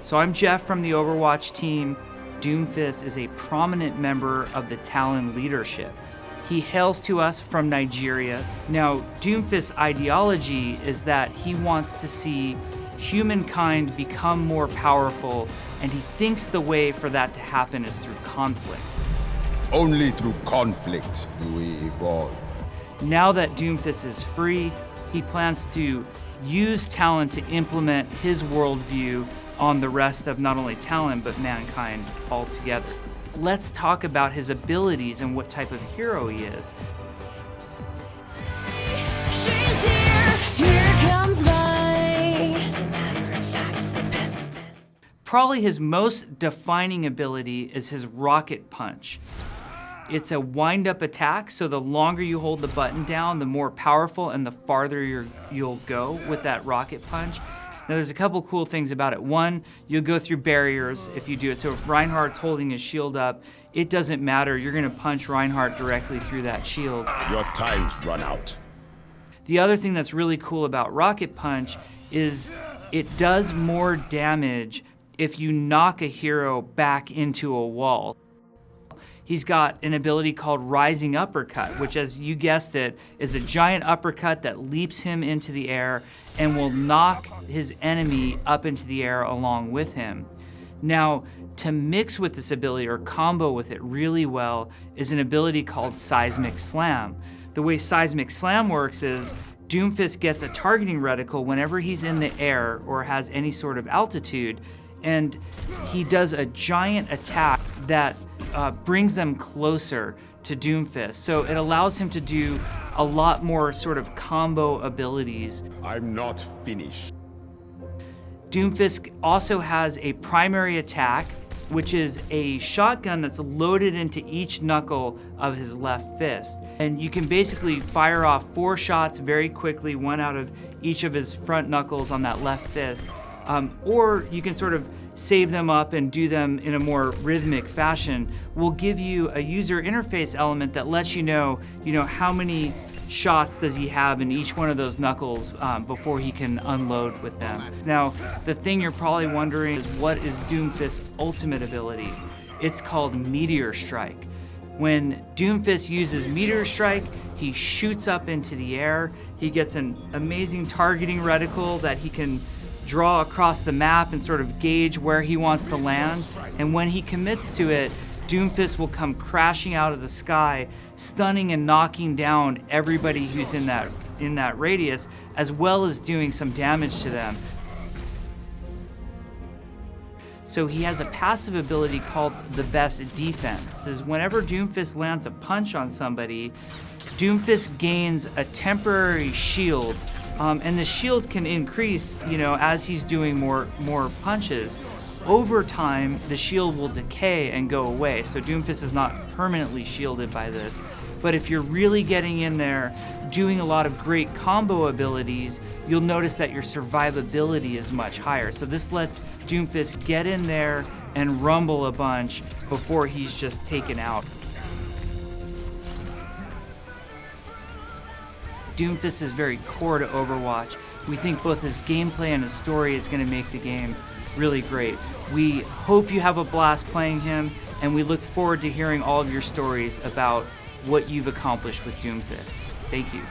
So I'm Jeff from the Overwatch team. Doomfist is a prominent member of the Talon leadership. He hails to us from Nigeria. Now, Doomfist's ideology is that he wants to see humankind become more powerful, and he thinks the way for that to happen is through conflict. Only through conflict do we evolve. Now that Doomfist is free, he plans to use Talon to implement his worldview on the rest of not only Talon, but mankind altogether. Let's talk about his abilities and what type of hero he is. She's here comes Probably his most defining ability is his rocket punch. It's a wind-up attack, so the longer you hold the button down, the more powerful and the farther you'll go with that rocket punch. Now there's a couple cool things about it. One, you'll go through barriers if you do it. So if Reinhardt's holding his shield up, it doesn't matter. You're gonna punch Reinhardt directly through that shield. Your time's run out. The other thing that's really cool about Rocket Punch is it does more damage if you knock a hero back into a wall. He's got an ability called Rising Uppercut, which, as you guessed it, is a giant uppercut that leaps him into the air and will knock his enemy up into the air along with him. Now, to mix with this ability or combo with it really well is an ability called Seismic Slam. The way Seismic Slam works is Doomfist gets a targeting reticle whenever he's in the air or has any sort of altitude, and he does a giant attack that brings them closer to Doomfist. So it allows him to do a lot more sort of combo abilities. I'm not finished. Doomfist also has a primary attack, which is a shotgun that's loaded into each knuckle of his left fist. And you can basically fire off 4 shots very quickly, one out of each of his front knuckles on that left fist. Or you can sort of save them up and do them in a more rhythmic fashion. We'll give you a user interface element that lets you know how many shots does he have in each one of those knuckles before he can unload with them. Now, the thing you're probably wondering is, what is Doomfist's ultimate ability? It's called Meteor Strike. When Doomfist uses Meteor Strike, he shoots up into the air. He gets an amazing targeting reticle that he can draw across the map and sort of gauge where he wants to land. And when he commits to it, Doomfist will come crashing out of the sky, stunning and knocking down everybody who's in that radius, as well as doing some damage to them. So he has a passive ability called the Best Defense. Because whenever Doomfist lands a punch on somebody, Doomfist gains a temporary shield, and the shield can increase, as he's doing more punches. Over time, the shield will decay and go away, so Doomfist is not permanently shielded by this. But if you're really getting in there, doing a lot of great combo abilities, you'll notice that your survivability is much higher. So this lets Doomfist get in there and rumble a bunch before he's just taken out. Doomfist is very core to Overwatch. We think both his gameplay and his story is going to make the game really great. We hope you have a blast playing him, and we look forward to hearing all of your stories about what you've accomplished with Doomfist. Thank you.